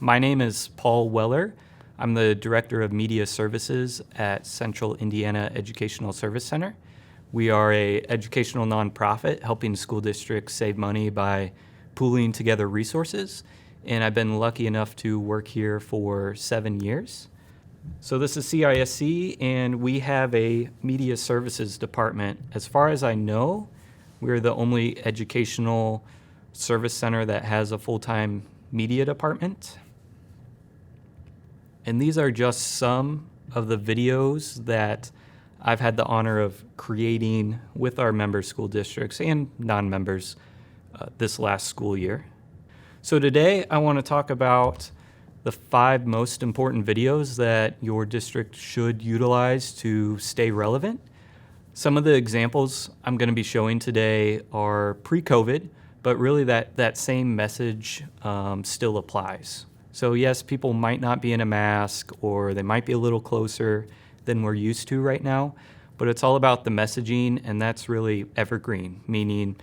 My name is Paul Weller. I'm the Director of Media Services at Central Indiana Educational Service Center. We are an educational nonprofit helping school districts save money by pooling together resources, and I've been lucky enough to work here for 7 years. So this is CIESC, and we have a media services department. As far as I know, we're the only educational service center that has a full-time media department. And these are just some of the videos that I've had the honor of creating with our member school districts and non-members this last school year. So today I want to talk about the 5 most important videos that your district should utilize to stay relevant. Some of the examples I'm going to be showing today are pre-COVID, but really that same message still applies. So yes, people might not be in a mask, or they might be a little closer than we're used to right now, but it's all about the messaging, and that's really evergreen, meaning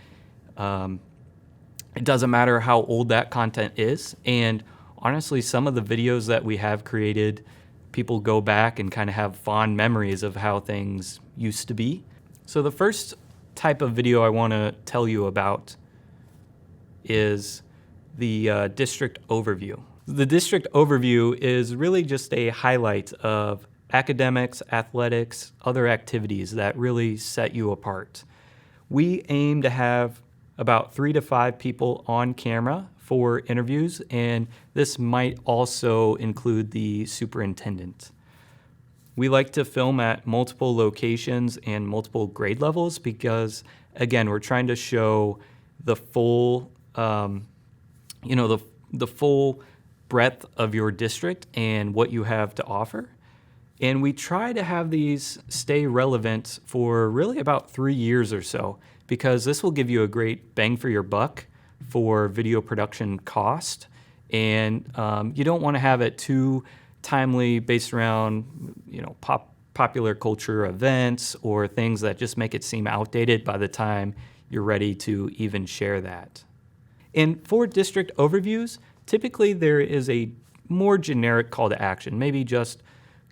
it doesn't matter how old that content is. And honestly, some of the videos that we have created, people go back and kind of have fond memories of how things used to be. So the first type of video I want to tell you about is the district overview. The district overview is really just a highlight of academics, athletics, other activities that really set you apart. We aim to have about 3 to 5 people on camera for interviews, and this might also include the superintendent. We like to film at multiple locations and multiple grade levels because, again, we're trying to show the full, the full breadth of your district and what you have to offer. And we try to have these stay relevant for really about 3 years or so, because this will give you a great bang for your buck for video production cost. And you don't want to have it too timely based around popular culture events or things that just make it seem outdated by the time you're ready to even share that. And for district overviews, typically there is a more generic call to action, maybe just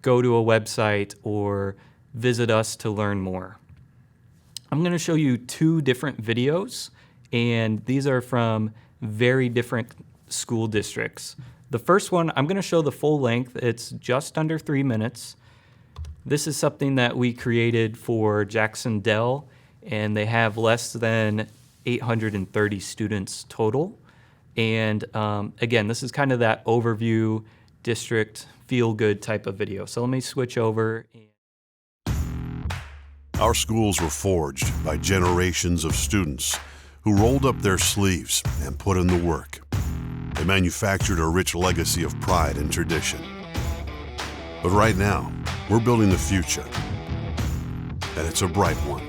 go to a website or visit us to learn more. I'm going to show you 2 different videos, and these are from very different school districts. The first one, I'm going to show the full length. It's just under 3 minutes. This is something that we created for Jacksonville, and they have less than 830 students total. And again, this is kind of that overview, district, feel-good type of video. So let me switch over. Our schools were forged by generations of students who rolled up their sleeves and put in the work. They manufactured a rich legacy of pride and tradition. But right now, we're building the future, and it's a bright one.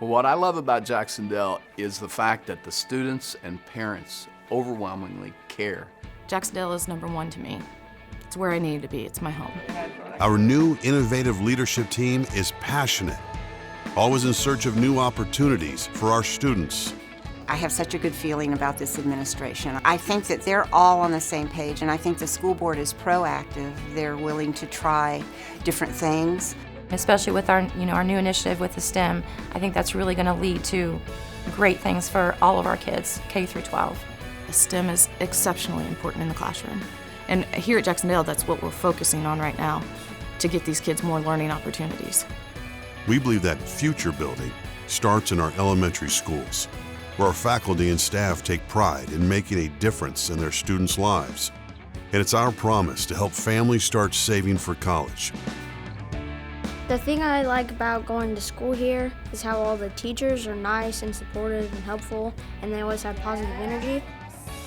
Well, what I love about Jacksonville is the fact that the students and parents overwhelmingly care. Jacksonville is #1 to me. It's where I need to be. It's my home. Our new innovative leadership team is passionate, always in search of new opportunities for our students. I have such a good feeling about this administration. I think that they're all on the same page, and I think the school board is proactive. They're willing to try different things. Especially with our new initiative with the STEM, I think that's really going to lead to great things for all of our kids, K through 12. STEM is exceptionally important in the classroom. And here at Jacksonville, that's what we're focusing on right now, to get these kids more learning opportunities. We believe that future building starts in our elementary schools, where our faculty and staff take pride in making a difference in their students' lives. And it's our promise to help families start saving for college. The thing I like about going to school here is how all the teachers are nice and supportive and helpful, and they always have positive energy.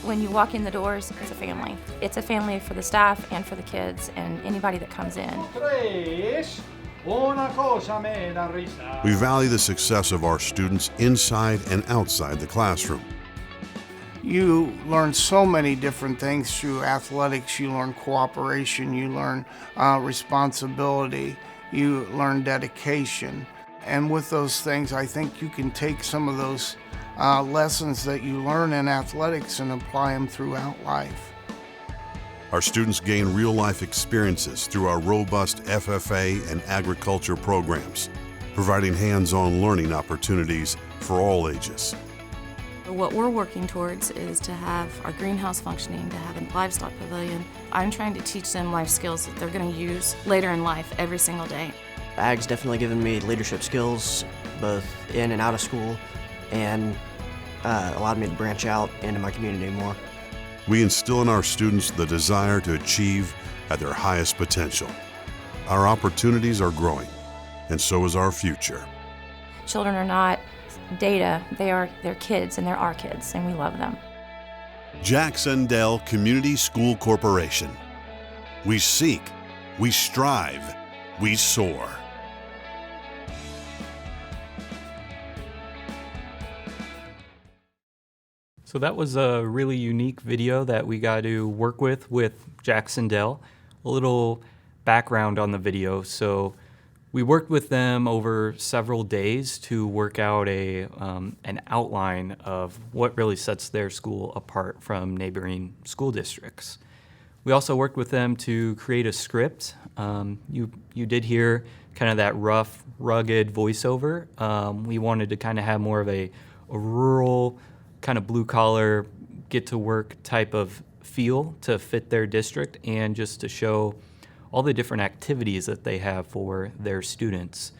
When you walk in the doors, it's a family. It's a family for the staff and for the kids and anybody that comes in. We value the success of our students inside and outside the classroom. You learn so many different things through athletics. You learn cooperation, you learn responsibility, you learn dedication. And with those things, I think you can take some of those lessons that you learn in athletics and apply them throughout life. Our students gain real-life experiences through our robust FFA and agriculture programs, providing hands-on learning opportunities for all ages. What we're working towards is to have our greenhouse functioning, to have a livestock pavilion. I'm trying to teach them life skills that they're going to use later in life every single day. Ag's definitely given me leadership skills, both in and out of school, and allowed me to branch out into my community more. We instill in our students the desire to achieve at their highest potential. Our opportunities are growing, and so is our future. Children are not data, they're kids, and they're our kids, and we love them. Jacksonville Community School Corporation. We seek, we strive, we soar. So that was a really unique video that we got to work with Jacksonville. A little background on the video. So we worked with them over several days to work out an outline of what really sets their school apart from neighboring school districts. We also worked with them to create a script. You did hear kind of that rough, rugged voiceover. We wanted to kind of have more of a rural, kind of blue-collar, get-to-work type of feel to fit their district, and just to show all the different activities that they have for their students.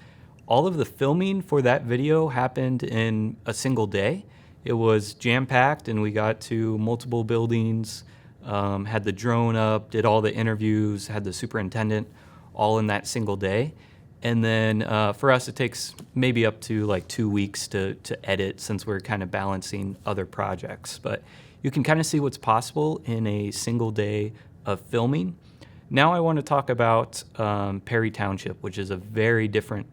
All of the filming for that video happened in a single day. It was jam-packed, and we got to multiple buildings, had the drone up, did all the interviews, had the superintendent, all in that single day. And then for us, it takes maybe up to like 2 weeks to edit, since we're kind of balancing other projects. But you can kind of see what's possible in a single day of filming. Now I want to talk about Perry Township, which is a very different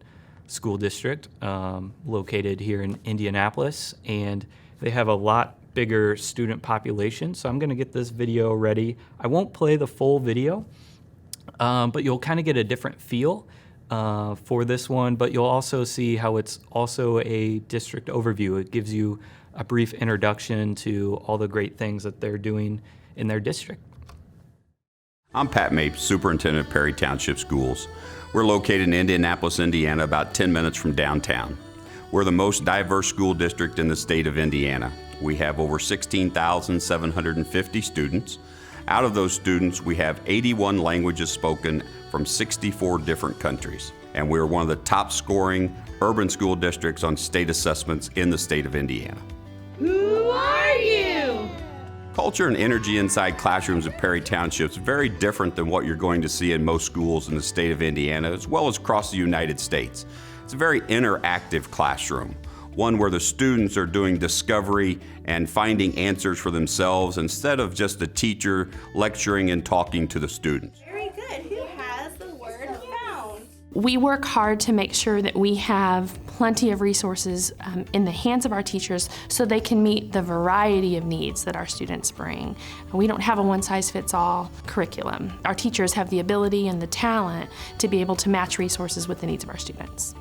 school district located here in Indianapolis, and they have a lot bigger student population. So I'm going to get this video ready. I won't play the full video, but you'll kind of get a different feel for this one, but you'll also see how it's also a district overview. It gives you a brief introduction to all the great things that they're doing in their district. I'm Pat Mapes, Superintendent of Perry Township Schools. We're located in Indianapolis, Indiana, about 10 minutes from downtown. We're the most diverse school district in the state of Indiana. We have over 16,750 students. Out of those students, we have 81 languages spoken from 64 different countries. And we're one of the top scoring urban school districts on state assessments in the state of Indiana. Who are you? Culture and energy inside classrooms at Perry Township is very different than what you're going to see in most schools in the state of Indiana, as well as across the United States. It's a very interactive classroom, one where the students are doing discovery and finding answers for themselves instead of just the teacher lecturing and talking to the students. Very good. Who has the word found? We work hard to make sure that we have plenty of resources in the hands of our teachers so they can meet the variety of needs that our students bring. We don't have a one-size-fits-all curriculum. Our teachers have the ability and the talent to be able to match resources with the needs of our students.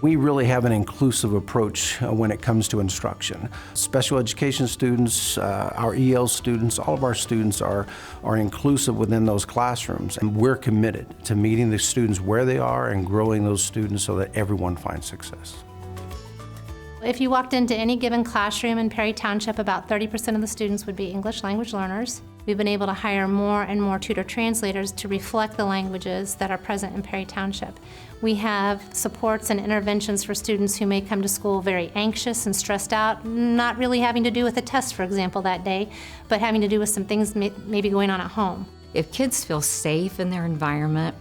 We really have an inclusive approach when it comes to instruction. Special education students, our EL students, all of our students are inclusive within those classrooms, and we're committed to meeting the students where they are and growing those students so that everyone finds success. If you walked into any given classroom in Perry Township, about 30% of the students would be English language learners. We've been able to hire more and more tutor translators to reflect the languages that are present in Perry Township. We have supports and interventions for students who may come to school very anxious and stressed out, not really having to do with a test, for example, that day, but having to do with some things maybe going on at home. If kids feel safe in their environment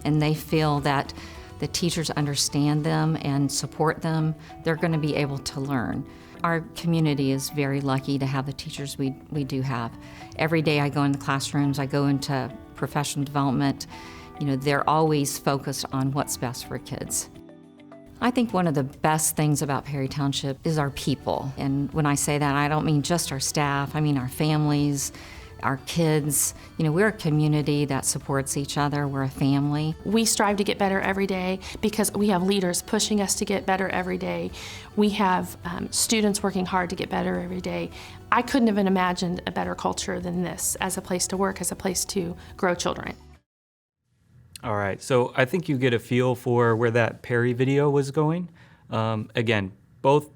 and they feel that the teachers understand them and support them, they're going to be able to learn. Our community is very lucky to have the teachers we do have. Every day I go into classrooms, I go into professional development. You know, they're always focused on what's best for kids. I think one of the best things about Perry Township is our people. And when I say that, I don't mean just our staff, I mean our families, Our kids, we're a community that supports each other. We're a family. We strive to get better every day because we have leaders pushing us to get better every day. We have students working hard to get better every day. I couldn't have imagined a better culture than this as a place to work, as a place to grow children. All right, so I think you get a feel for where that Perry video was going. Again, both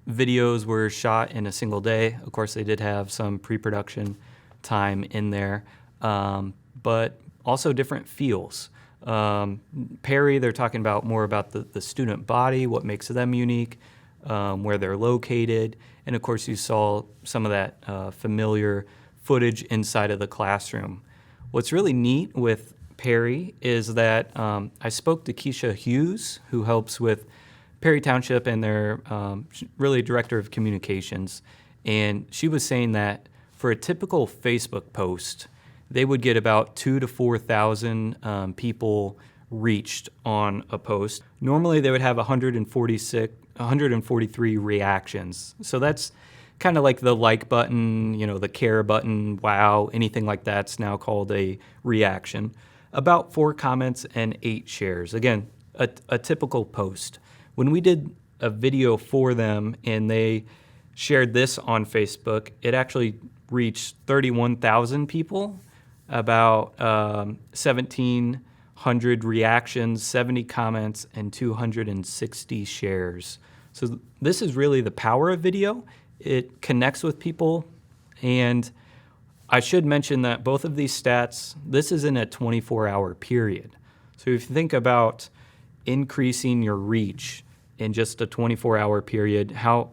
videos were shot in a single day. Of course, they did have some pre-production time in there, but also different feels. Perry, they're talking about more about the student body, what makes them unique, where they're located, and of course you saw some of that familiar footage inside of the classroom. What's really neat with Perry is that I spoke to Keisha Hughes, who helps with Perry Township and their really director of communications, and she was saying that for a typical Facebook post, they would get about 2,000 to 4,000 people reached on a post. Normally they would have 143 reactions. So that's kind of like the like button, the care button, wow, anything like that's now called a reaction. About 4 comments and 8 shares. Again, a typical post. When we did a video for them and they shared this on Facebook, it actually reached 31,000 people, about 1,700 reactions, 70 comments, and 260 shares. So this is really the power of video. It connects with people, and I should mention that both of these stats, this is in a 24-hour period. So if you think about increasing your reach in just a 24-hour period, how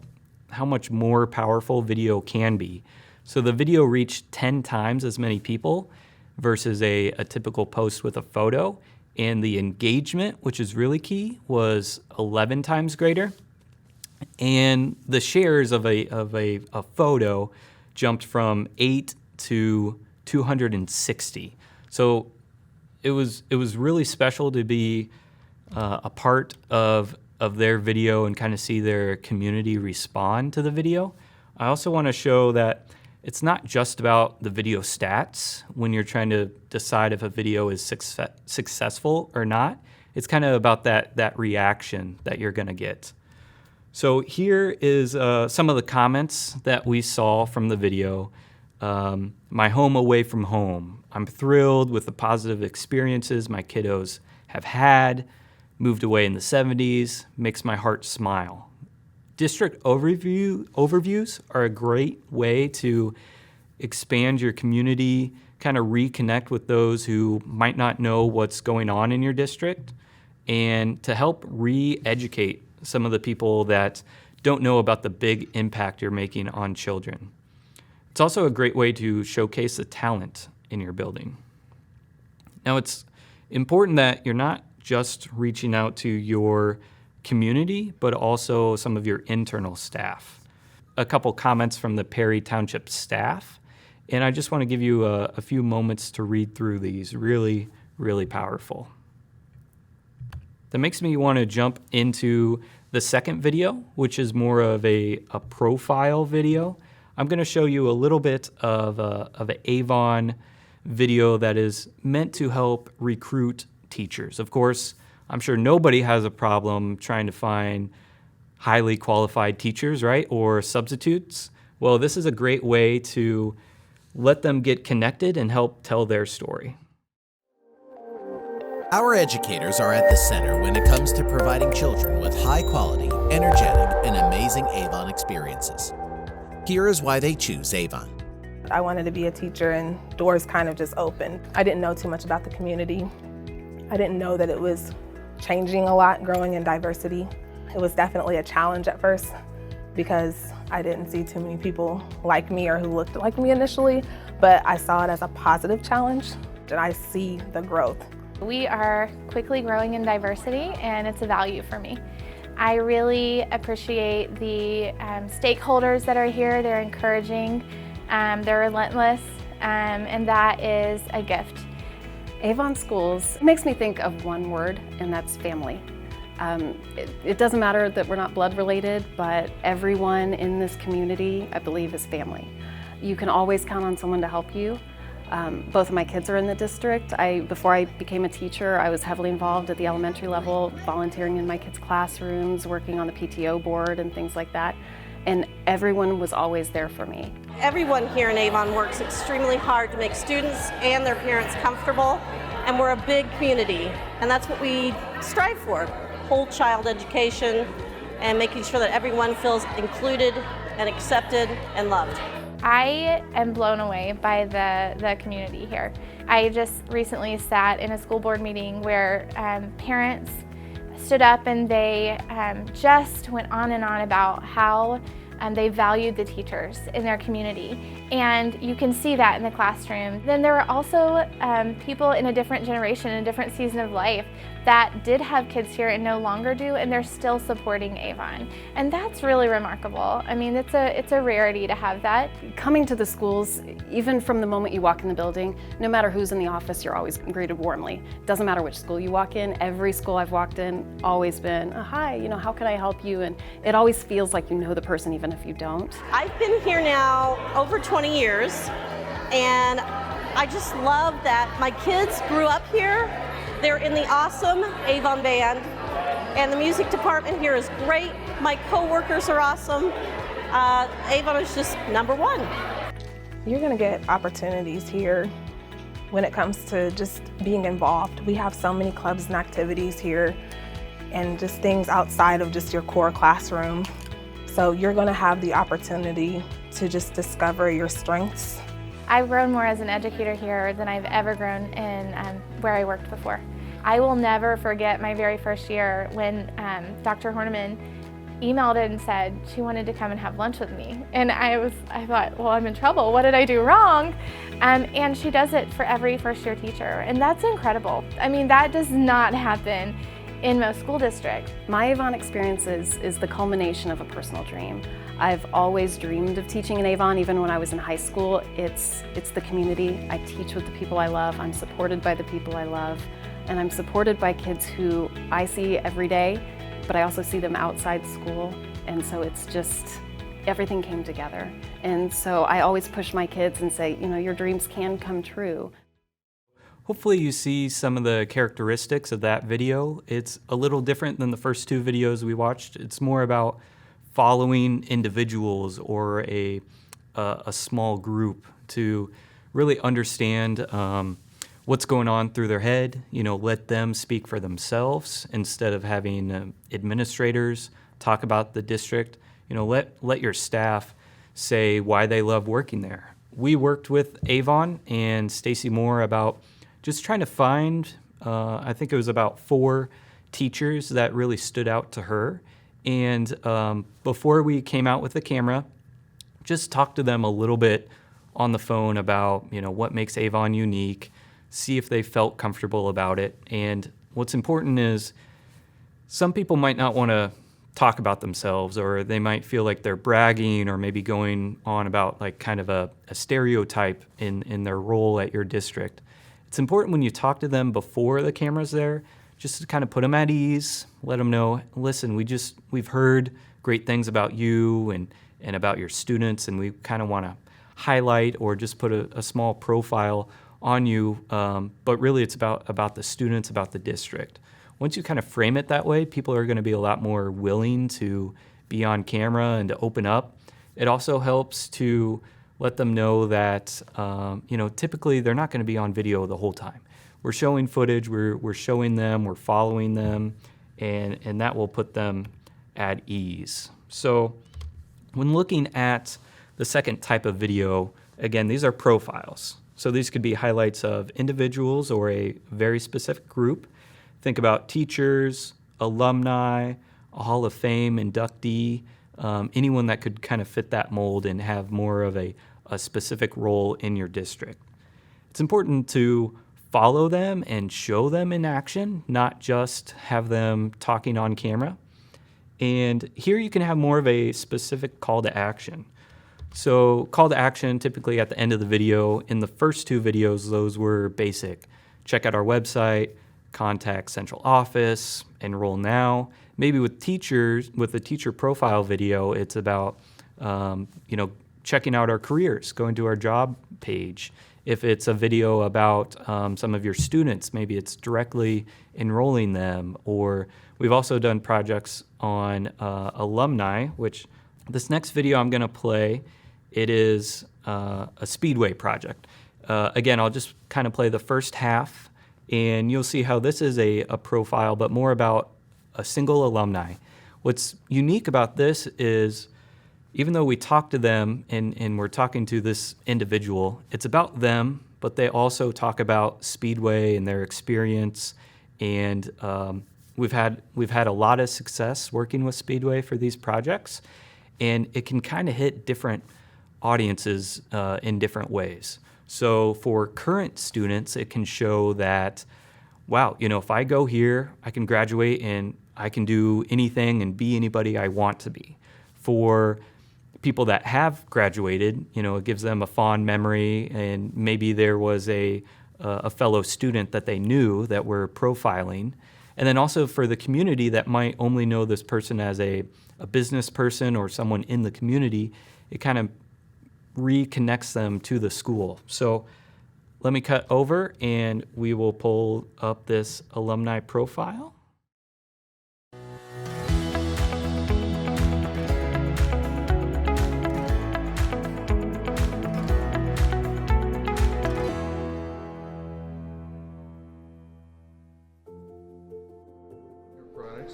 much more powerful video can be. So the video reached 10 times as many people versus a typical post with a photo, and the engagement, which is really key, was 11 times greater. And the shares of a photo jumped from 8 to 260. So it was really special to be a part of their video and kind of see their community respond to the video. I also want to show that it's not just about the video stats when you're trying to decide if a video is successful or not. It's kind of about that reaction that you're going to get. So here is some of the comments that we saw from the video. My home away from home. I'm thrilled with the positive experiences my kiddos have had. Moved away in the 70s, makes my heart smile. District overviews are a great way to expand your community, kind of reconnect with those who might not know what's going on in your district, and to help re-educate some of the people that don't know about the big impact you're making on children. It's also a great way to showcase the talent in your building. Now, it's important that you're not just reaching out to your community, but also some of your internal staff. A couple comments from the Perry Township staff, and I just want to give you a few moments to read through these. Really, really powerful. That makes me want to jump into the second video, which is more of a profile video. I'm going to show you a little bit of an Avon video that is meant to help recruit teachers. Of course, I'm sure nobody has a problem trying to find highly qualified teachers, right, or substitutes. Well, this is a great way to let them get connected and help tell their story. Our educators are at the center when it comes to providing children with high-quality, energetic, and amazing Avon experiences. Here is why they choose Avon. I wanted to be a teacher, and doors kind of just opened. I didn't know too much about the community. I didn't know that it was changing a lot, growing in diversity. It was definitely a challenge at first because I didn't see too many people like me or who looked like me initially, but I saw it as a positive challenge, and I see the growth. We are quickly growing in diversity, and it's a value for me. I really appreciate the stakeholders that are here. They're encouraging, they're relentless, and that is a gift. Avon Schools makes me think of one word, and that's family. It doesn't matter that we're not blood related, but everyone in this community, I believe, is family. You can always count on someone to help you. Both of my kids are in the district. Before I became a teacher, I was heavily involved at the elementary level, volunteering in my kids' classrooms, working on the PTO board and things like that. And everyone was always there for me. Everyone here in Avon works extremely hard to make students and their parents comfortable, and we're a big community, and that's what we strive for, whole child education and making sure that everyone feels included and accepted and loved. I am blown away by the community here. I just recently sat in a school board meeting where parents stood up and they just went on and on about how they valued the teachers in their community. And you can see that in the classroom. Then there were also people in a different generation, a different season of life that did have kids here and no longer do, and they're still supporting Avon. And that's really remarkable. I mean, it's a rarity to have that. Coming to the schools, even from the moment you walk in the building, no matter who's in the office, you're always greeted warmly. Doesn't matter which school you walk in, every school I've walked in, always been, hi, how can I help you? And it always feels like you know the person even if you don't. I've been here now over 20 years, and I just love that my kids grew up here. They're in the awesome Avon band, and the music department here is great. My co-workers are awesome. Avon is just number one. You're gonna get opportunities here when it comes to just being involved. We have so many clubs and activities here and just things outside of just your core classroom. So you're gonna have the opportunity to just discover your strengths. I've grown more as an educator here than I've ever grown in where I worked before. I will never forget my very first year when Dr. Horniman emailed and said she wanted to come and have lunch with me. And I thought, well, I'm in trouble. What did I do wrong? And she does it for every first year teacher. And that's incredible. I mean, that does not happen in most school districts. My Avon experience is the culmination of a personal dream. I've always dreamed of teaching in Avon, even when I was in high school. It's the community. I teach with the people I love. I'm supported by the people I love. And I'm supported by kids who I see every day, but I also see them outside school. And so it's just, everything came together. And so I always push my kids and say, your dreams can come true. Hopefully you see some of the characteristics of that video. It's a little different than the first two videos we watched. It's more about following individuals or a small group to really understand what's going on through their head, let them speak for themselves instead of having administrators talk about the district. Let your staff say why they love working there. We worked with Avon and Stacy Moore about just trying to find, I think it was about 4 teachers that really stood out to her. And before we came out with the camera, just talk to them a little bit on the phone about, what makes Avon unique, see if they felt comfortable about it. And what's important is some people might not want to talk about themselves, or they might feel like they're bragging or maybe going on about like kind of a stereotype in their role at your district. It's important when you talk to them before the camera's there, just to kind of put them at ease, let them know, listen, we've heard great things about you and about your students, and we kind of want to highlight or just put a small profile on you, but really it's about the students, about the district. Once you kind of frame it that way, people are going to be a lot more willing to be on camera and to open up. It also helps to let them know that, typically they're not going to be on video the whole time. We're showing footage, we're showing them, we're following them, and that will put them at ease. So when looking at the second type of video, again, these are profiles. So these could be highlights of individuals or a very specific group. Think about teachers, alumni, a Hall of Fame inductee, anyone that could kind of fit that mold and have more of a specific role in your district. It's important to follow them and show them in action, not just have them talking on camera. And here you can have more of a specific call to action. So call to action typically at the end of the video. In the first 2 videos, those were basic. Check out our website, contact central office, enroll now. Maybe with teachers, with the teacher profile video, it's about, checking out our careers, going to our job page. If it's a video about some of your students, maybe it's directly enrolling them. Or we've also done projects on alumni, which this next video I'm going to play, it is a Speedway project. Again, I'll just kind of play the first half, and you'll see how this is a profile, but more about a single alumni. What's unique about this is, even though we talk to them and we're talking to this individual, it's about them, but they also talk about Speedway and their experience. And we've had a lot of success working with Speedway for these projects, and it can kind of hit different audiences in different ways. So for current students, it can show that, wow, if I go here, I can graduate and I can do anything and be anybody I want to be. For people that have graduated, it gives them a fond memory, and maybe there was a fellow student that they knew that we're profiling. And then also for the community that might only know this person as a business person or someone in the community, it kind of reconnects them to the school. So let me cut over and we will pull up this alumni profile.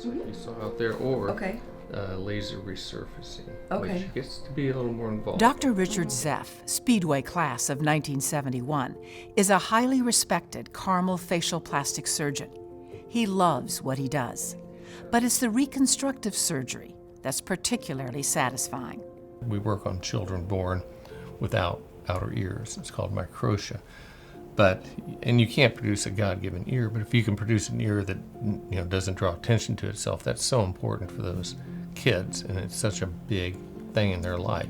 Like you saw out there, or laser resurfacing, which gets to be a little more involved. Dr. Richard Zeff, Speedway class of 1971, is a highly respected Carmel facial plastic surgeon. He loves what he does, but it's the reconstructive surgery that's particularly satisfying. We work on children born without outer ears. It's called microtia. And you can't produce a God-given ear, but if you can produce an ear that doesn't draw attention to itself, that's so important for those kids, and it's such a big thing in their life.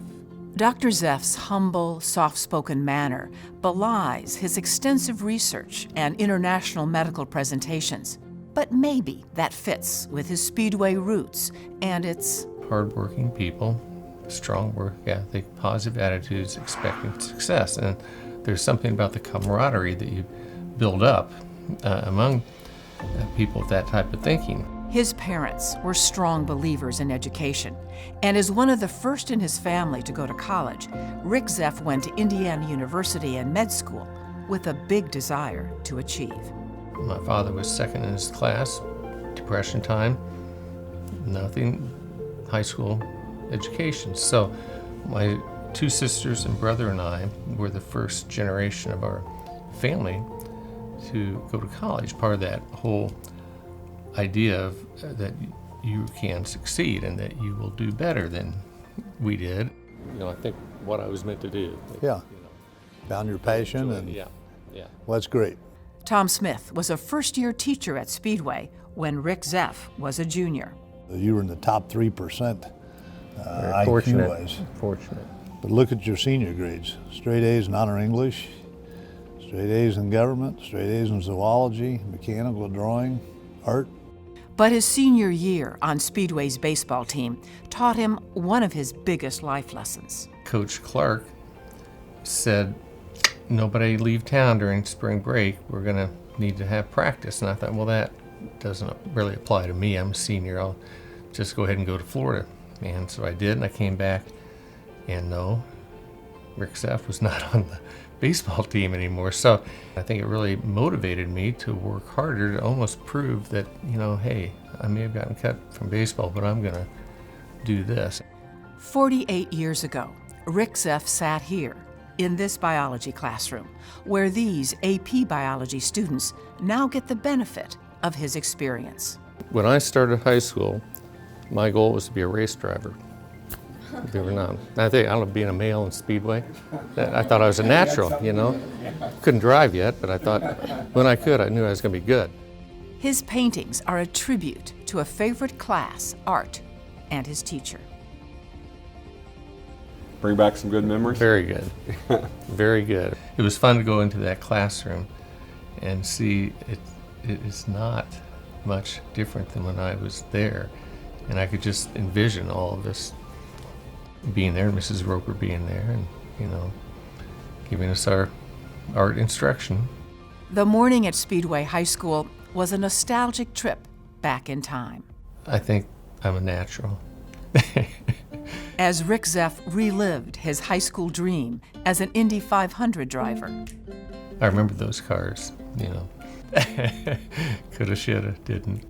Dr. Zeff's humble, soft-spoken manner belies his extensive research and international medical presentations. But maybe that fits with his Speedway roots and its hardworking people, strong work ethic, positive attitudes, expecting success. And there's something about the camaraderie that you build up among people with that type of thinking. His parents were strong believers in education, and as one of the first in his family to go to college, Rick Zeff went to Indiana University and med school with a big desire to achieve. My father was second in his class, Depression time, nothing, high school education. So my two sisters and brother and I were the first generation of our family to go to college. Part of that whole idea of that you can succeed and that you will do better than we did. I think what I was meant to do. Yeah, found your passion, and yeah. Well, that's great. Tom Smith was a first-year teacher at Speedway when Rick Zeff was a junior. You were in the top 3% IQ-wise. Fortunate. But look at your senior grades. Straight A's in honor English, straight A's in government, straight A's in zoology, mechanical drawing, art. But his senior year on Speedway's baseball team taught him one of his biggest life lessons. Coach Clark said, nobody leave town during spring break. We're going to need to have practice. And I thought, well, that doesn't really apply to me. I'm a senior. I'll just go ahead and go to Florida. And so I did, and I came back, and no, Rick Zeff was not on the baseball team anymore. So I think it really motivated me to work harder to almost prove that, hey, I may have gotten cut from baseball, but I'm going to do this. 48 years ago, Rick Zeff sat here in this biology classroom, where these AP biology students now get the benefit of his experience. When I started high school, my goal was to be a race driver. Believe it or not. I don't know, being a male in Speedway, I thought I was a natural, Couldn't drive yet, but I thought when I could, I knew I was going to be good. His paintings are a tribute to a favorite class, art, and his teacher. Bring back some good memories? Very good. Very good. It was fun to go into that classroom and see it is not much different than when I was there. And I could just envision all of this being there, Mrs. Roper being there, and, you know, giving us our art instruction. The morning at Speedway High School was a nostalgic trip back in time. I think I'm a natural. As Rick Zeff relived his high school dream as an Indy 500 driver. I remember those cars, you know. Coulda, shoulda, didn't.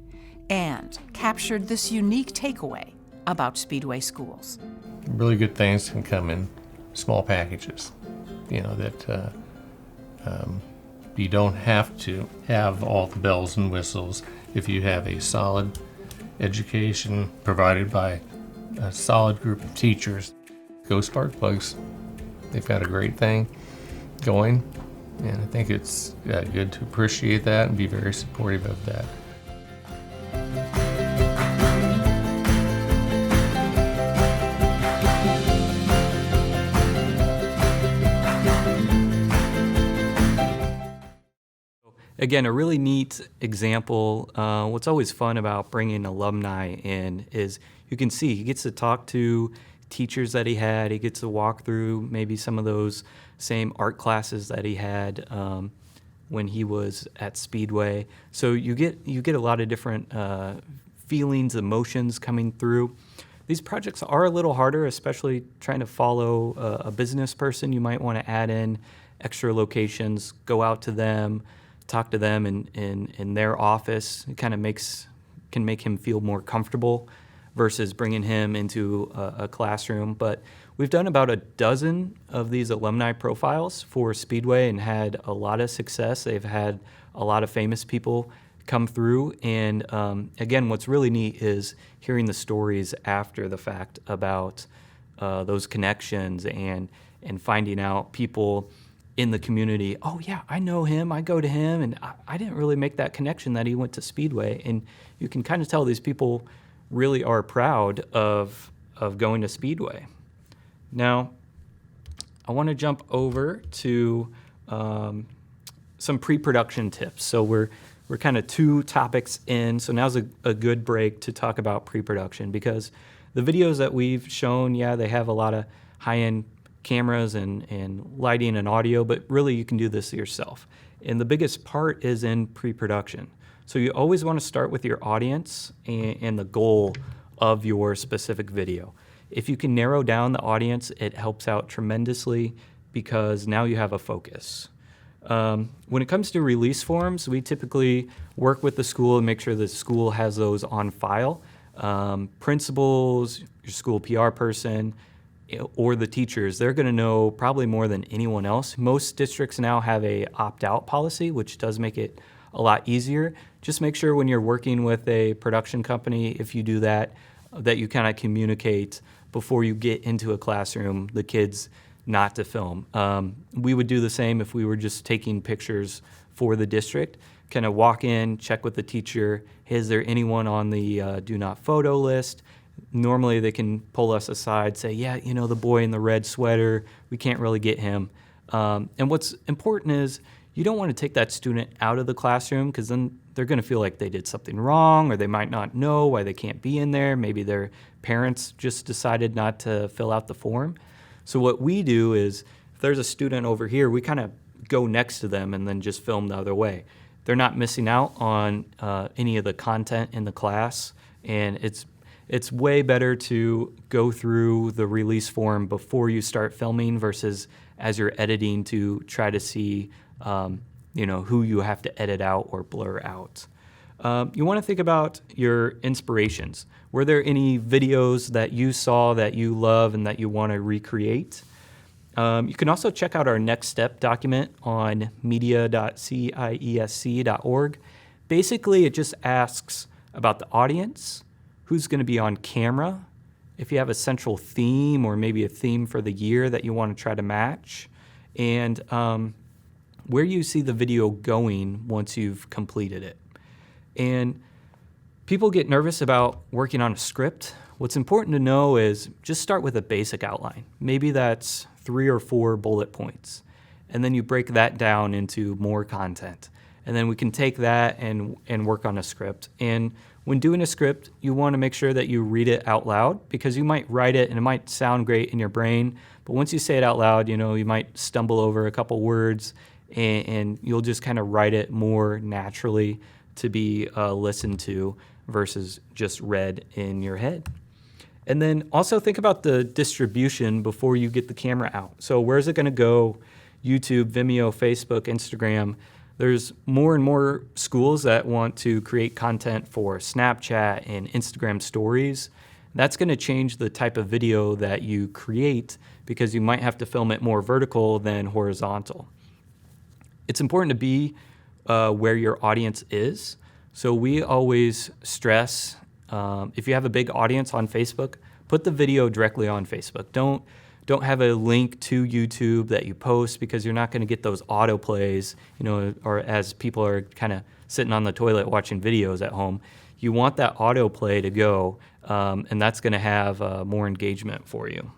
And captured this unique takeaway about Speedway schools. Really good things can come in small packages, you know, that you don't have to have all the bells and whistles if you have a solid education provided by a solid group of teachers. Go Sparkplugs. They've got a great thing going, and I think it's good to appreciate that and be very supportive of that. Again, a really neat example. What's always fun about bringing alumni in is you can see he gets to talk to teachers that he had. He gets to walk through maybe some of those same art classes that he had when he was at Speedway. So you get a lot of different feelings, emotions coming through. These projects are a little harder, especially trying to follow a business person. You might want to add in extra locations, go out to them, talk to them in their office. It kind of can make him feel more comfortable versus bringing him into a classroom. But we've done about a dozen of these alumni profiles for Speedway and had a lot of success. They've had a lot of famous people come through. And again, what's really neat is hearing the stories after the fact about those connections and finding out people in the community, oh yeah, I know him, I go to him, and I didn't really make that connection that he went to Speedway. And you can kind of tell these people really are proud of going to Speedway. Now, I want to jump over to some pre-production tips. So we're kind of 2 topics in, so now's a good break to talk about pre-production, because the videos that we've shown, yeah, they have a lot of high-end cameras and lighting and audio, but really you can do this yourself. And the biggest part is in pre-production. So you always want to start with your audience and the goal of your specific video. If you can narrow down the audience, it helps out tremendously because now you have a focus. When it comes to release forms, we typically work with the school and make sure the school has those on file. Principals, your school PR person, or the teachers, they're going to know probably more than anyone else. Most districts now have a opt-out policy, which does make it a lot easier. Just make sure when you're working with a production company, if you do that, that you kind of communicate before you get into a classroom, the kids not to film. We would do the same if we were just taking pictures for the district. Kind of walk in, check with the teacher, is there anyone on the do not photo list? Normally they can pull us aside, say, yeah, you know, the boy in the red sweater, we can't really get him. And what's important is you don't want to take that student out of the classroom because then they're going to feel like they did something wrong, or they might not know why they can't be in there. Maybe their parents just decided not to fill out the form. So what we do is if there's a student over here, we kind of go next to them and then just film the other way. They're not missing out on any of the content in the class, and it's way better to go through the release form before you start filming versus as you're editing to try to see who you have to edit out or blur out. You want to think about your inspirations. Were there any videos that you saw that you love and that you want to recreate? You can also check out our next step document on media.ciesc.org. Basically, it just asks about the audience, who's going to be on camera, if you have a central theme or maybe a theme for the year that you want to try to match, and where you see the video going once you've completed it. And people get nervous about working on a script. What's important to know is just start with a basic outline. Maybe that's 3 or 4 bullet points. And then you break that down into more content. And then we can take that and work on a script. And when doing a script, you want to make sure that you read it out loud, because you might write it and it might sound great in your brain, but once you say it out loud, you know, you might stumble over a couple words and you'll just kind of write it more naturally to be listened to versus just read in your head. And then also think about the distribution before you get the camera out. So where's it going to go? YouTube, Vimeo, Facebook, Instagram. There's more and more schools that want to create content for Snapchat and Instagram stories. That's going to change the type of video that you create, because you might have to film it more vertical than horizontal. It's important to be where your audience is. So we always stress, if you have a big audience on Facebook, put the video directly on Facebook. Don't have a link to YouTube that you post, because you're not going to get those autoplays, you know, or as people are kind of sitting on the toilet watching videos at home. You want that autoplay to go, and that's going to have more engagement for you.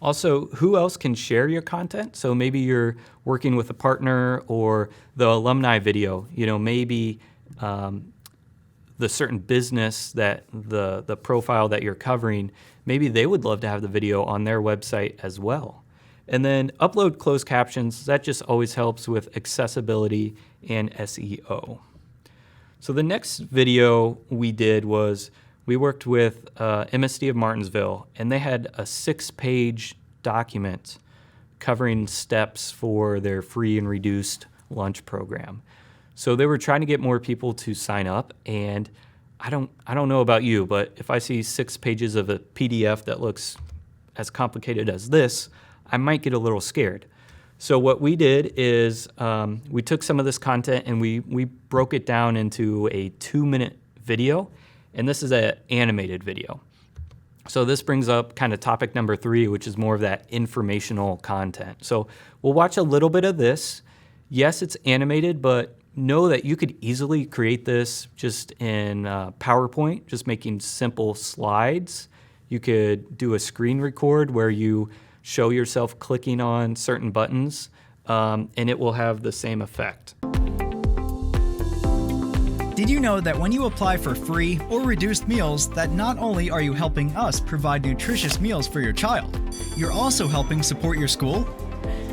Also, who else can share your content? So maybe you're working with a partner, or the alumni video, you know, maybe the certain business that the profile that you're covering, maybe they would love to have the video on their website as well. And then upload closed captions. That just always helps with accessibility and SEO. So the next video we did was we worked with MSD of Martinsville, and they had a 6-page document covering steps for their free and reduced lunch program. So they were trying to get more people to sign up, and I don't know about you, but if I see 6 pages of a PDF that looks as complicated as this, I might get a little scared. So what we did is we took some of this content and we broke it down into a 2-minute video, and this is an animated video. So this brings up kind of topic number 3, which is more of that informational content. So we'll watch a little bit of this. Yes, it's animated, but know that you could easily create this just in PowerPoint, just making simple slides. You could do a screen record where you show yourself clicking on certain buttons, and it will have the same effect. Did you know that when you apply for free or reduced meals, that not only are you helping us provide nutritious meals for your child, you're also helping support your school?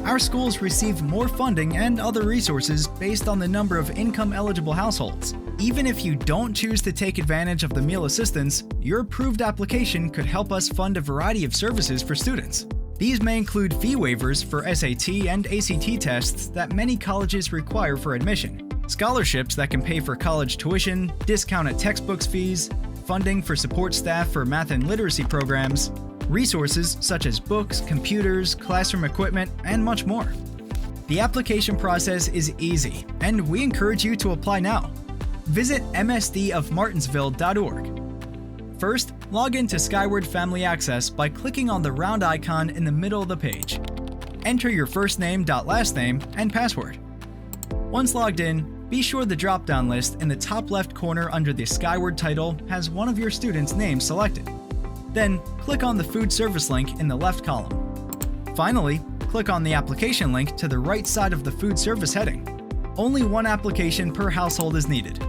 Our schools receive more funding and other resources based on the number of income-eligible households. Even if you don't choose to take advantage of the meal assistance, your approved application could help us fund a variety of services for students. These may include fee waivers for SAT and ACT tests that many colleges require for admission, scholarships that can pay for college tuition, discounted textbooks fees, funding for support staff for math and literacy programs, resources such as books, computers, classroom equipment, and much more. The application process is easy, and we encourage you to apply now. Visit msdofmartinsville.org. First, log into Skyward Family Access by clicking on the round icon in the middle of the page. Enter your first name, last name, and password. Once logged in, be sure the drop-down list in the top left corner under the Skyward title has one of your students' names selected. Then, click on the food service link in the left column. Finally, click on the application link to the right side of the food service heading. Only one application per household is needed.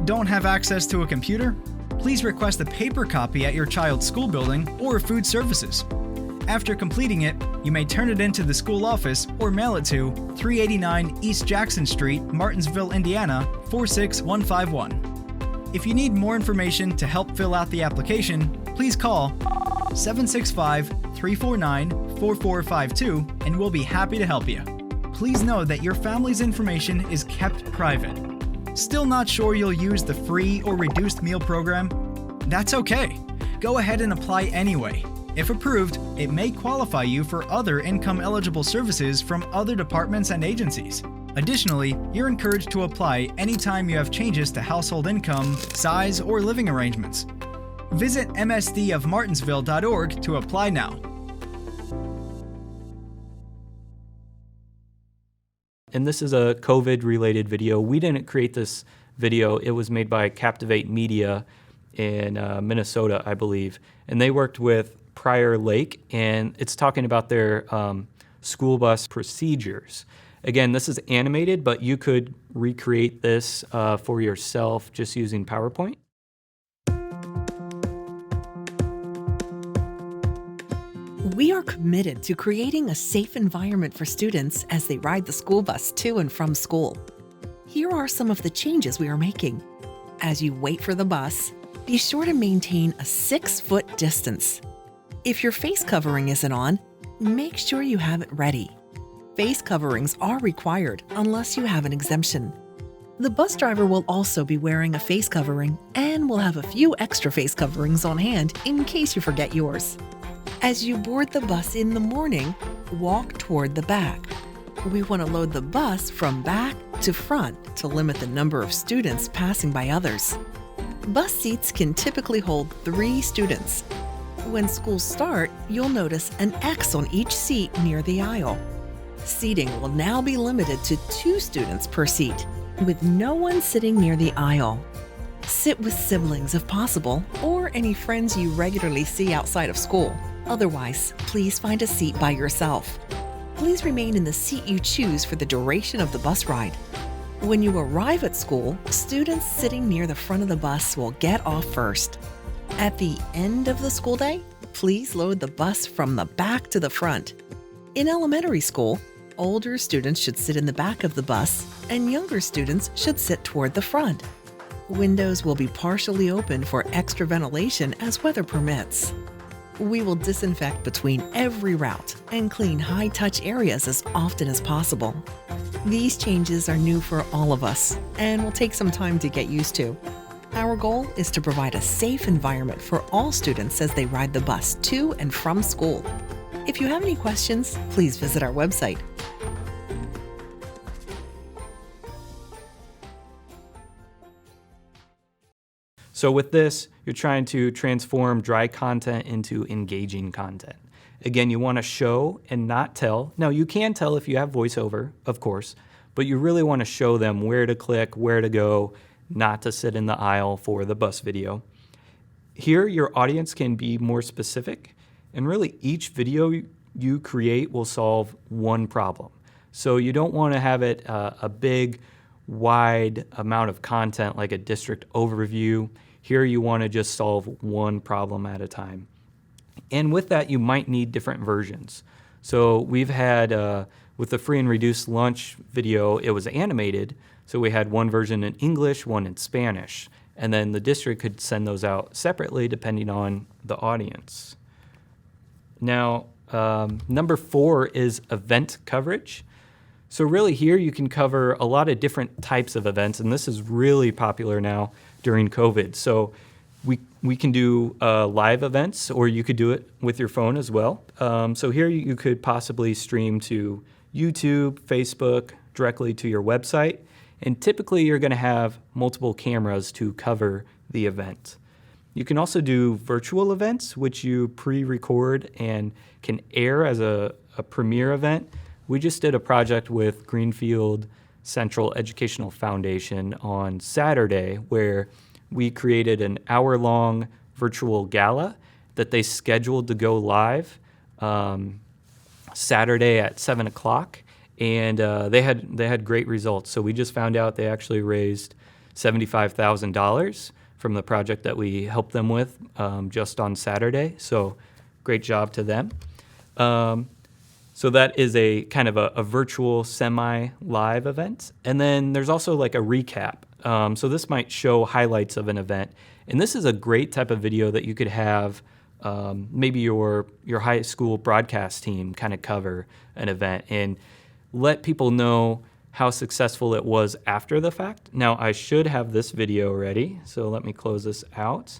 Don't have access to a computer? Please request a paper copy at your child's school building or food services. After completing it, you may turn it into the school office or mail it to 389 East Jackson Street, Martinsville, Indiana 46151. If you need more information to help fill out the application, please call 765-349-4452 and we'll be happy to help you. Please know that your family's information is kept private. Still not sure you'll use the free or reduced meal program? That's okay. Go ahead and apply anyway. If approved, it may qualify you for other income-eligible services from other departments and agencies. Additionally, you're encouraged to apply anytime you have changes to household income, size, or living arrangements. Visit msdofmartinsville.org to apply now. And this is a COVID-related video. We didn't create this video. It was made by Captivate Media in Minnesota, I believe. And they worked with Prior Lake, and it's talking about their school bus procedures. Again, this is animated, but you could recreate this for yourself just using PowerPoint. We are committed to creating a safe environment for students as they ride the school bus to and from school. Here are some of the changes we are making. As you wait for the bus, be sure to maintain a 6-foot distance. If your face covering isn't on, make sure you have it ready. Face coverings are required unless you have an exemption. The bus driver will also be wearing a face covering and will have a few extra face coverings on hand in case you forget yours. As you board the bus in the morning, walk toward the back. We want to load the bus from back to front to limit the number of students passing by others. Bus seats can typically hold 3 students. When schools start, you'll notice an X on each seat near the aisle. Seating will now be limited to 2 students per seat, with no one sitting near the aisle. Sit with siblings if possible, or any friends you regularly see outside of school. Otherwise, please find a seat by yourself. Please remain in the seat you choose for the duration of the bus ride. When you arrive at school, students sitting near the front of the bus will get off first. At the end of the school day, please load the bus from the back to the front. In elementary school, older students should sit in the back of the bus and younger students should sit toward the front. Windows will be partially open for extra ventilation as weather permits. We will disinfect between every route and clean high-touch areas as often as possible. These changes are new for all of us and will take some time to get used to. Our goal is to provide a safe environment for all students as they ride the bus to and from school. If you have any questions, please visit our website. So with this, you're trying to transform dry content into engaging content. Again, you want to show and not tell. Now, you can tell if you have voiceover, of course, but you really want to show them where to click, where to go, not to sit in the aisle for the bus video. Here, your audience can be more specific, and really each video you create will solve one problem. So you don't want to have it a big, wide amount of content like a district overview. Here you want to just solve one problem at a time. And with that, you might need different versions. So we've had, with the free and reduced lunch video, it was animated. So we had one version in English, one in Spanish. And then the district could send those out separately depending on the audience. Now, number 4 is event coverage. So really here you can cover a lot of different types of events, and this is really popular now during COVID. So we can do live events, or you could do it with your phone as well. So here you could possibly stream to YouTube, Facebook, directly to your website, and typically you're going to have multiple cameras to cover the event. You can also do virtual events, which you pre-record and can air as a premiere event. We just did a project with Greenfield Central Educational Foundation on Saturday where we created an hour-long virtual gala that they scheduled to go live Saturday at 7 o'clock, and they had great results. So we just found out they actually raised $75,000 from the project that we helped them with just on Saturday. So great job to them. So that is a kind of a virtual semi-live event. And then there's also like a recap. So this might show highlights of an event. And this is a great type of video that you could have maybe your high school broadcast team kind of cover an event and let people know how successful it was after the fact. Now I should have this video ready, so let me close this out.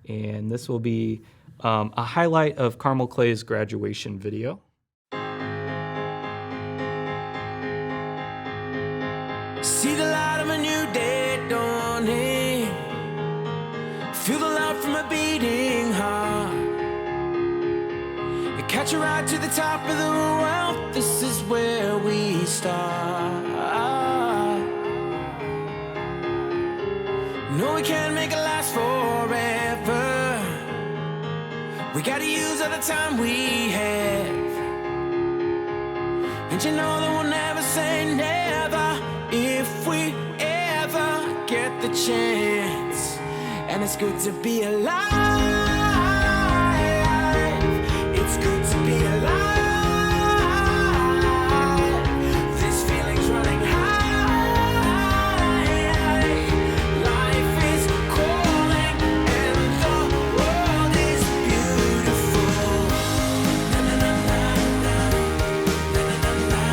And this will be a highlight of Carmel Clay's graduation video. See the light of a new day dawning. Feel the love from a beating heart. You catch a ride to the top of the world. This is where we start. No, we can't make it last forever. We gotta use all the time we have. And you know that we'll never say never if we ever get the chance. And it's good to be alive. It's good to be alive. This feeling's running high. Life is calling and the world is beautiful. Na na na na na. Na na na na na.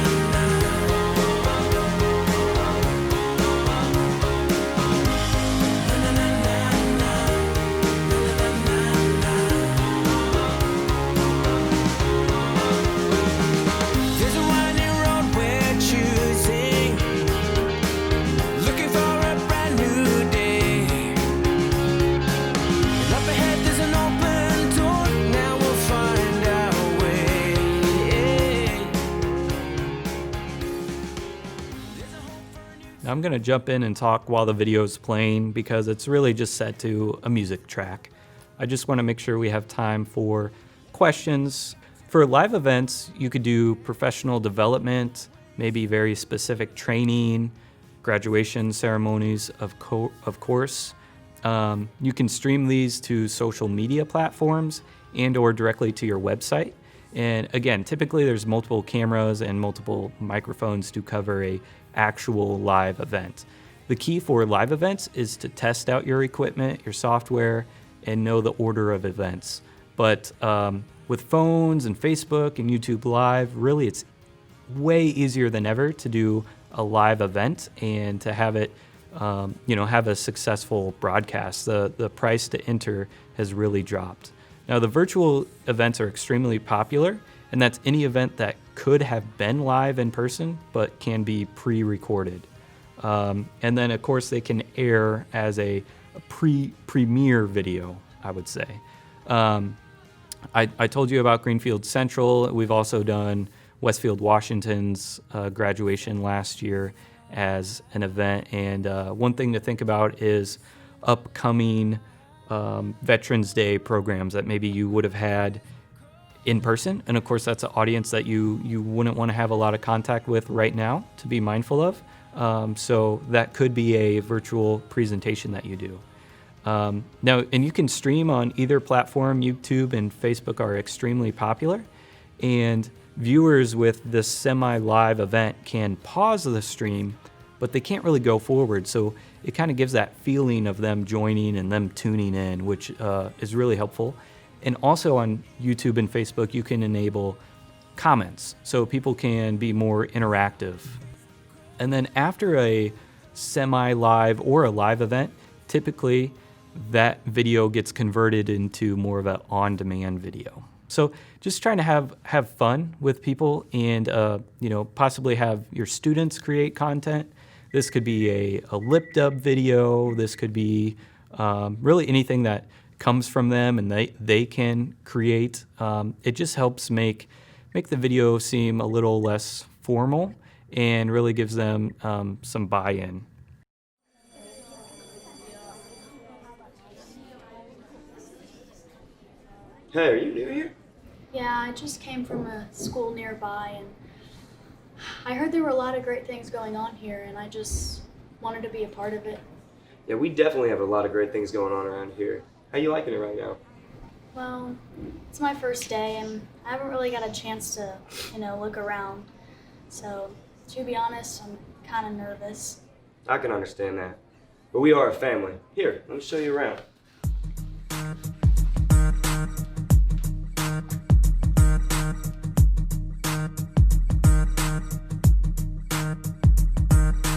Na na na na na. There's a winding road we're choosing, looking for a brand new day. And up ahead there's an open door, now we'll find our way. Now I'm going to jump in and talk while the video is playing because it's really just set to a music track. I just want to make sure we have time for questions. For live events, you could do professional development, maybe very specific training, graduation ceremonies, of course. You can stream these to social media platforms and or directly to your website. And again, typically there's multiple cameras and multiple microphones to cover a actual live event. The key for live events is to test out your equipment, your software, and know the order of events. But with phones and Facebook and YouTube Live, really it's way easier than ever to do a live event and to have it, have a successful broadcast. The price to enter has really dropped. Now the virtual events are extremely popular, and that's any event that could have been live in person but can be pre-recorded. And then of course they can air as a premiere video, I would say. I told you about Greenfield Central. We've also done Westfield Washington's graduation last year as an event. And one thing to think about is upcoming Veterans Day programs that maybe you would have had in person. And of course, that's an audience that you wouldn't want to have a lot of contact with right now, to be mindful of. So that could be a virtual presentation that you do. Now, and you can stream on either platform. YouTube and Facebook are extremely popular, and viewers with this semi-live event can pause the stream, but they can't really go forward. So it kind of gives that feeling of them joining and them tuning in, which is really helpful. And also on YouTube and Facebook, you can enable comments so people can be more interactive. And then after a semi-live or a live event, typically that video gets converted into more of an on-demand video. So just trying to have fun with people and possibly have your students create content. This could be a lip dub video. This could be really anything that comes from them and they can create. It just helps make the video seem a little less formal and really gives them some buy-in. Hey, are you new here? Yeah, I just came from a school nearby, and I heard there were a lot of great things going on here, and I just wanted to be a part of it. Yeah, we definitely have a lot of great things going on around here. How you liking it right now? Well, it's my first day, and I haven't really got a chance to, look around. So, to be honest, I'm kind of nervous. I can understand that. But we are a family. Here, let me show you around.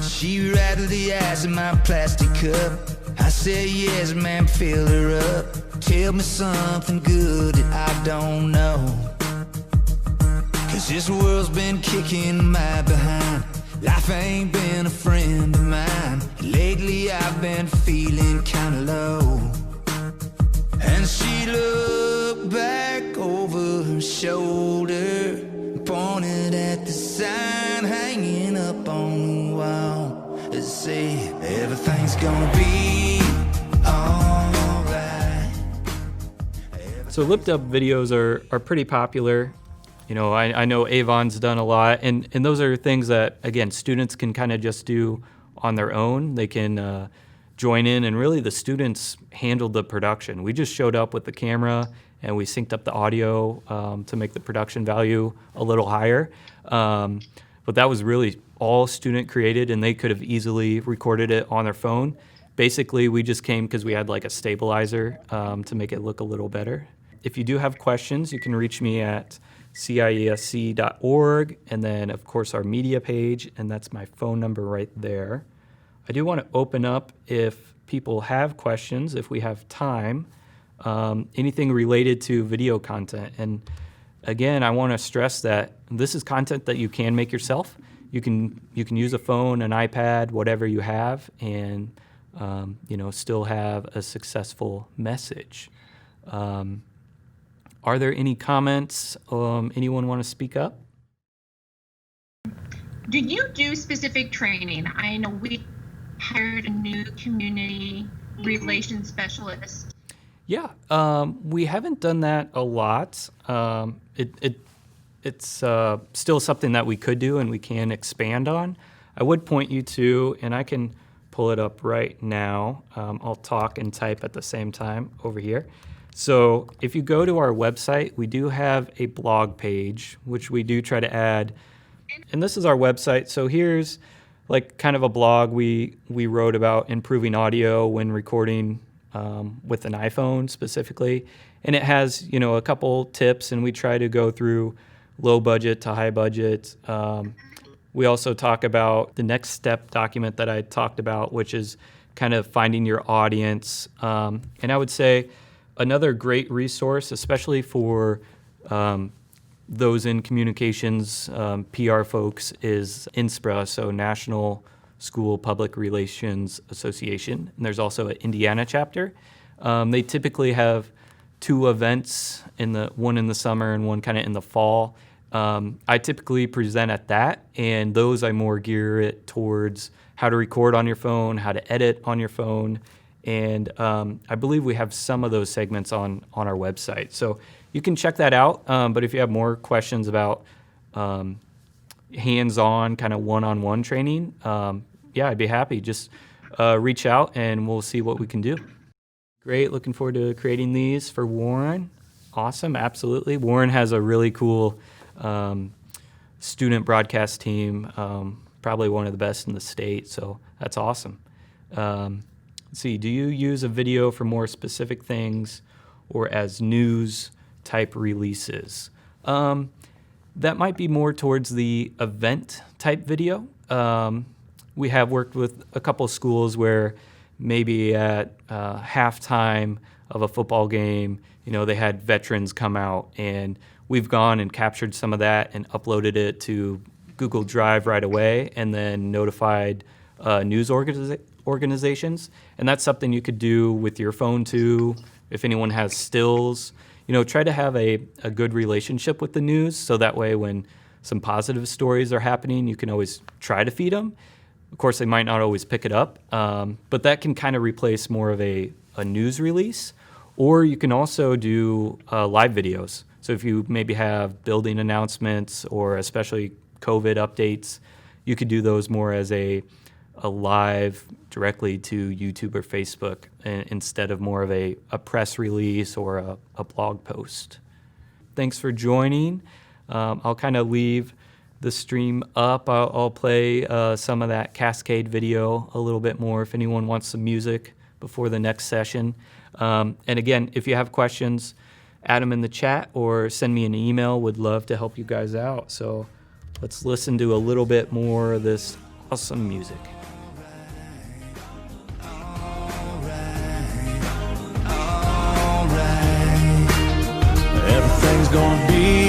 She rattled the ice in my plastic cup. I said, yes, ma'am, fill her up. Tell me something good that I don't know. 'Cause this world's been kicking my behind. Life ain't been a friend of mine. Lately I've been feeling kinda low. And she looked back over her shoulder, pointed at the sign hanging up on the wall. It said, everything's gonna be alright. So lip dub videos are pretty popular. You know, I know Avon's done a lot, and those are things that, again, students can kind of just do on their own. They can join in, and really the students handled the production. We just showed up with the camera, and we synced up the audio to make the production value a little higher. But that was really all student created, and they could have easily recorded it on their phone. Basically, we just came because we had like a stabilizer to make it look a little better. If you do have questions, you can reach me at CIESC.org, and then of course our media page, and that's my phone number right there. I do want to open up if people have questions, if we have time, anything related to video content. And again, I want to stress that this is content that you can make yourself. You can use a phone, an iPad, whatever you have, and you know, still have a successful message. Are there any comments? Anyone want to speak up? Do you do specific training? I know we hired a new community relations specialist. Yeah, we haven't done that a lot. It's still something that we could do and we can expand on. I would point you to, and I can pull it up right now. I'll talk and type at the same time over here. So if you go to our website, we do have a blog page, which we do try to add. And this is our website. So here's like kind of a blog we wrote about improving audio when recording with an iPhone specifically. And it has, you know, a couple tips, and we try to go through low budget to high budget. We also talk about the next step document that I talked about, which is kind of finding your audience. And I would say another great resource, especially for those in communications, PR folks, is NSPRA, so National School Public Relations Association. And there's also an Indiana chapter. They typically have 2 events, one in the summer and one kind of in the fall. I typically present at that, and those I more gear it towards how to record on your phone, how to edit on your phone, and I believe we have some of those segments on our website. So you can check that out, but if you have more questions about hands-on, kind of one-on-one training, yeah, I'd be happy. Just reach out and we'll see what we can do. Great, looking forward to creating these for Warren. Awesome, absolutely. Warren has a really cool student broadcast team, probably one of the best in the state, so that's awesome. Let's see, do you use a video for more specific things or as news type releases? That might be more towards the event type video. We have worked with a couple schools where maybe at halftime of a football game, you know, they had veterans come out, and we've gone and captured some of that and uploaded it to Google Drive right away, and then notified news organizations. And that's something you could do with your phone too. If anyone has stills, you know, try to have a good relationship with the news, so that way when some positive stories are happening, you can always try to feed them. Of course, they might not always pick it up, but that can kind of replace more of a news release. Or you can also do live videos. So if you maybe have building announcements or especially COVID updates, you could do those more as a live directly to YouTube or Facebook instead of more of a press release or a blog post. Thanks for joining. I'll kind of leave the stream up. I'll play some of that Cascade video a little bit more if anyone wants some music before the next session. And again, if you have questions, add them in the chat or send me an email. Would love to help you guys out. So let's listen to a little bit more of this awesome music. Everything's gonna be